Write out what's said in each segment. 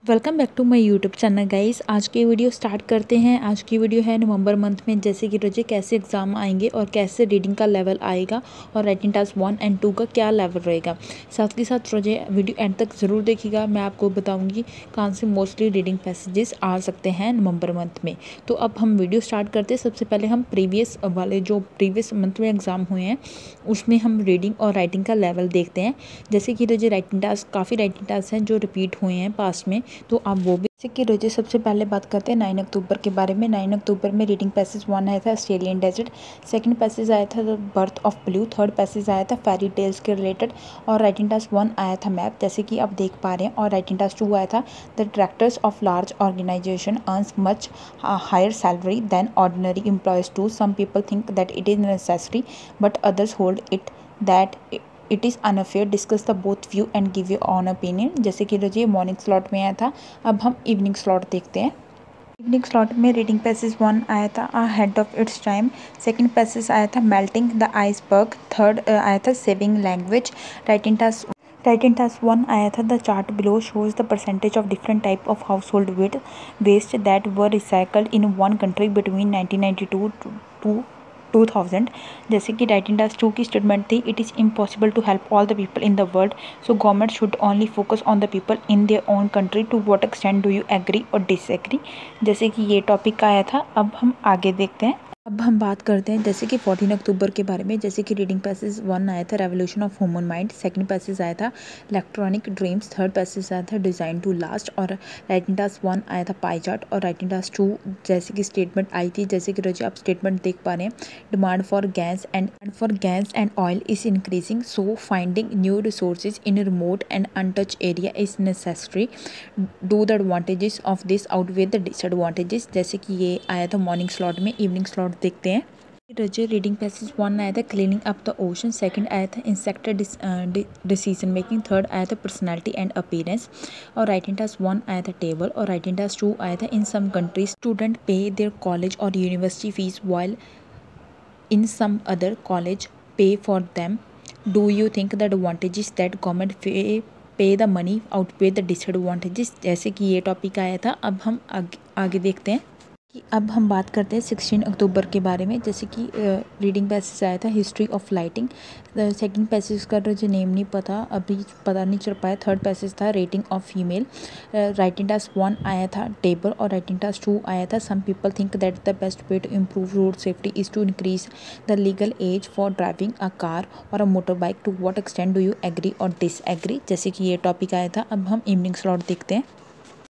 Welcome back to my YouTube channel guys. आज की video start करते हैं। आज की वीडियो है नवंबर मंथ में जैसे कि रोजे कैसे एग्ज़ाम आएंगे और कैसे रीडिंग का लेवल आएगा और राइटिंग टास्क 1 और 2 का क्या लेवल रहेगा। साथ के साथ रोजे वीडियो एंड तक ज़रूर देखिएगा। मैं आपको बताऊंगी कहाँ से मोस्टली रीडिंग पैसेजेस आ सकते हैं नवंबर मंथ में। तो अब हम वीडियो स्टार्ट करते हैं। सबसे पहले हम प्रीवियस मंथ में एग्ज़ाम हुए हैं उसमें हम रीडिंग और राइटिंग का लेवल देखते हैं। जैसे कि रोजे राइटिंग टास्क काफ़ी राइटिंग टास्क हैं जो रिपीट हुए हैं पास्ट में, तो आप वो भी जैसे कि रोजे सबसे पहले बात करते हैं 9 अक्टूबर के बारे में। 9 अक्टूबर में रीडिंग पैसेज 1 आया था ऑस्ट्रेलियन डेजर्ट, सेकंड पैसेज आया था the birth of blue, third passage आया था फेरी टेल्स के रिलेटेड और राइटिंग टास्क 1 आया था मैप जैसे कि आप देख पा रहे हैं। और राइटिंग टास्क 2 आया था the directors of large organization earns much higher salary than ordinary employees to some people think that it is necessary but others hold it that it is unfair, discuss the both view and give your own opinion. जैसे कि रोजे morning slot में आया था, अब हम evening slot देखते हैं। इवनिंग स्लॉट में रीडिंग पैसेज 1 आया था a head of its time, second passage आया था मेल्टिंग द आइसबर्ग, थर्ड आया था सेविंग लैंग्वेज। राइटिंग टास्क 1 आया था the chart below shows the percentage of different type of household waste that were recycled in one country between 1992 to 2000। जैसे कि writing task 2 की statement थी it is impossible to help all the people in the world so government should only focus on the people in their own country. To what extent do you agree or disagree. जैसे कि ये topic आया था। अब हम आगे देखते हैं। अब हम बात करते हैं जैसे कि 14 अक्टूबर के बारे में। जैसे कि रीडिंग पैसेज 1 आया था revolution of human mind, second passage आया था इलेक्ट्रॉनिक ड्रीम्स, थर्ड पैसेज आया था डिज़ाइन टू लास्ट और राइटिंग टास्क 1 आया था पाई चार्ट और राइटिंग टास्क 2 जैसे कि स्टेटमेंट आई थी। जैसे कि रोज आप स्टेटमेंट देख पा रहे हैं demand for gas and oil is increasing so finding new resources in remote and untouch area is necessary, do the advantages of this outweigh the disadvantages. जैसे कि ये आया था मॉर्निंग स्लॉट में। इवनिंग स्लॉट देखते हैं। रोजे रीडिंग पैसेज 1 आया था cleaning up the ocean, second आया था इंसेक्ट डिसीजन मेकिंग, थर्ड आया था पर्सनालिटी एंड अपीयरेंस और राइटिंग टास्क 1 आया था टेबल और राइटिंग टास्क 2 आया था इन सम कंट्रीज स्टूडेंट पे देयर कॉलेज और university fees while in some other college pay for them. Do you think the advantages that government pay the money outweigh the disadvantages? जैसे कि ये topic आया था। अब हम आगे देखते हैं कि अब हम बात करते हैं 16 अक्टूबर के बारे में। जैसे कि रीडिंग पैसेज आया था history of lighting, second passage का मुझे नेम नहीं पता, अभी पता नहीं चल पाया। थर्ड पैसेज था rating of female, writing task 1 आया था टेबल और राइटिंग टास्क 2 आया था some people think that the best way to improve road safety is to increase the legal age for driving a car or a motorbike. To what extent do you agree or disagree. जैसे कि ये topic आया था। अब हम evening slot देखते हैं।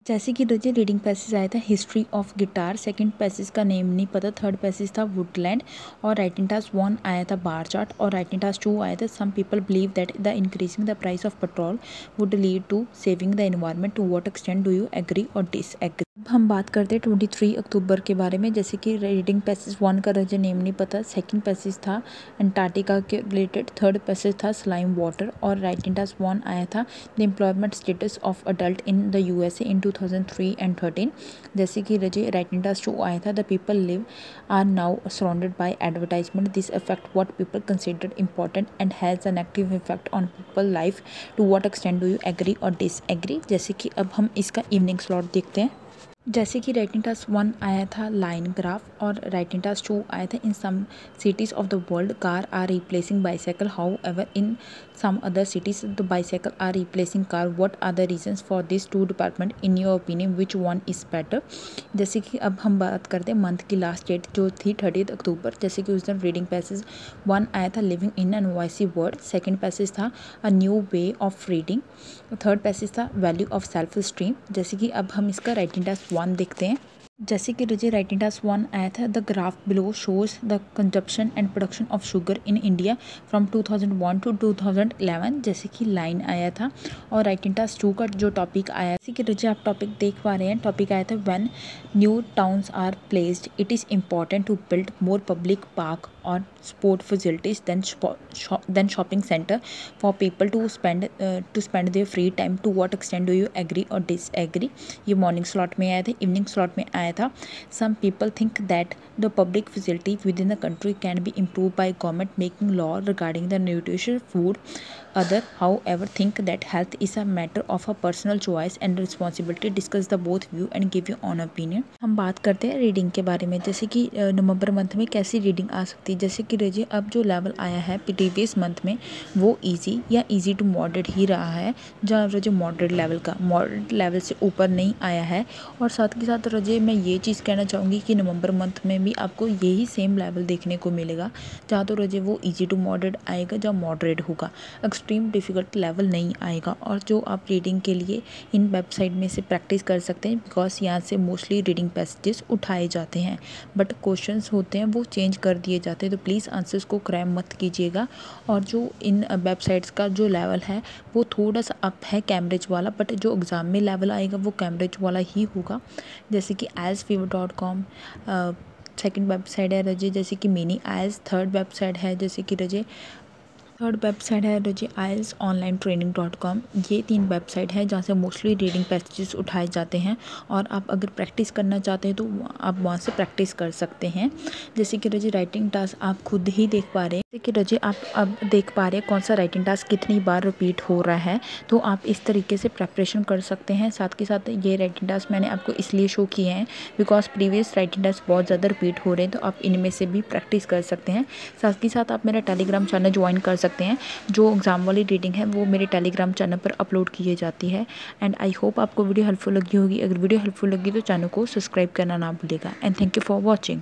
जैसे कि रोजे रीडिंग पैसेज आया था history of guitar, second passage का नेम नहीं पता, थर्ड पैसेज था वुडलैंड और राइटिंग टास्क 1 आया था बार चार्ट और राइटिंग टास्क 2 आया था some people believe that the increasing the price of petrol would lead to saving the environment. To what extent do you agree or disagree. अब हम बात करते हैं 23 अक्टूबर के बारे में। जैसे कि रीडिंग पैसेज 1 का रोजे नेम नहीं पता, सेकंड पैसेज था अंटार्कटिका के रिलेटेड, थर्ड पैसेज था स्लाइम वाटर और राइटिंग टास्क 1 आया था the employment status of adult in the USA in 2003 and 13। जैसे कि रजे राइटिंग टास्क 2 आया था the people live are now surrounded by advertisement this affect what people consider important and has a negative effect on people life. To what extent do you agree or disagree. जैसे कि अब हम इसका evening slot देखते हैं। जैसे कि writing task 1 आया था लाइन ग्राफ और राइटिंग टास्क 2 आया था in some cities of the world car are replacing bicycle, however in some other cities the bicycle are replacing car, what are the reasons for this two department in your opinion which one is better. जैसे कि अब हम बात करते हैं month की last date जो थी 30 अक्टूबर। जैसे कि उस दिन रीडिंग पैसेज 1 आया था living in an noisy world, second passage था a new way of reading, third passage था वैल्यू ऑफ सेल्फ स्टीम। जैसे कि अब हम इसका राइटिंग टास्क 1 देखते हैं। जैसे कि मुझे राइटिंग टास्क 1 आया था the graph below shows the consumption and production of sugar in India from 2001 to 2011। जैसे कि लाइन आया था और राइटिंग टास्क 2 का जो टॉपिक आया, जैसे कि मुझे आप टॉपिक देख पा रहे हैं, टॉपिक आया था when new towns are placed it is important to build more public park or sport facilities than shopping center for people to spend their free time. To what extent do you agree or disagree? ये morning slot में आया था, evening slot में आया था. Some people think that the public facility within the country can be improved by government making law regarding the nutrition food. Other, however, think that health is a matter of a personal choice and responsibility. Discuss the both view and give your own opinion. हम बात करते हैं reading के बारे में, जैसे कि नवंबर month में कैसी रीडिंग आ सकती है. जैसे कि रजिए अब जो लेवल आया है प्रीवियस मंथ में वो इजी या इजी टू मॉडरेट ही रहा है, जहाँ रजिए मॉडरेट लेवल का, मॉडरेट लेवल से ऊपर नहीं आया है. और साथ के साथ रजिए मैं ये चीज़ कहना चाहूँगी कि नवंबर मंथ में भी आपको यही सेम लेवल देखने को मिलेगा, जहाँ तो रजिए वो इजी टू मॉडरेट आएगा, जहाँ मॉडरेट होगा, एक्सट्रीम डिफ़िकल्ट लेवल नहीं आएगा. और जो आप रीडिंग के लिए इन वेबसाइट में से प्रैक्टिस कर सकते हैं, बिकॉज यहाँ से मोस्टली रीडिंग पैसेजेस उठाए जाते हैं, बट क्वेश्चंस होते हैं वो चेंज कर दिए जाते हैं, तो प्लीज़ आंसर्स को क्रैम मत कीजिएगा. और जो इन वेबसाइट्स का जो लेवल है वो थोड़ा सा अप है कैम्ब्रिज वाला, बट जो एग्ज़ाम में लेवल आएगा वो कैम्ब्रिज वाला ही होगा. जैसे कि IELTSfever.com सेकंड वेबसाइट है रजिए, जैसे कि मिनी IELTS. थर्ड वेबसाइट है जैसे कि रजिए IELTSonlinetraining.com. ये 3 वेबसाइट है जहाँ से मोस्टली रीडिंग पैसेजेस उठाए जाते हैं, और आप अगर प्रैक्टिस करना चाहते हैं तो आप वहाँ से प्रैक्टिस कर सकते हैं. जैसे कि रजिए राइटिंग टास्क आप खुद ही देख पा रहे हैं, जैसे कि रजिए आप अब देख पा रहे हैं कौन सा राइटिंग टास्क कितनी बार रिपीट हो रहा है, तो आप इस तरीके से प्रेपरेशन कर सकते हैं. साथ के साथ ये राइटिंग टास्क मैंने आपको इसलिए शो किए हैं बिकॉज प्रीवियस राइटिंग टास्क बहुत ज़्यादा रिपीट हो रहे हैं, तो आप इनमें से भी प्रैक्टिस कर सकते हैं. साथ के साथ आप मेरा टेलीग्राम चैनल ज्वाइन कर सकते हैं. जो एग्ज़ाम वाली रीडिंग है वो मेरे टेलीग्राम चैनल पर अपलोड की जाती है. एंड आई होप आपको वीडियो हेल्पफुल लगी होगी. अगर वीडियो हेल्पफुल लगी तो चैनल को सब्सक्राइब करना ना भूलिएगा. And thank you for watching.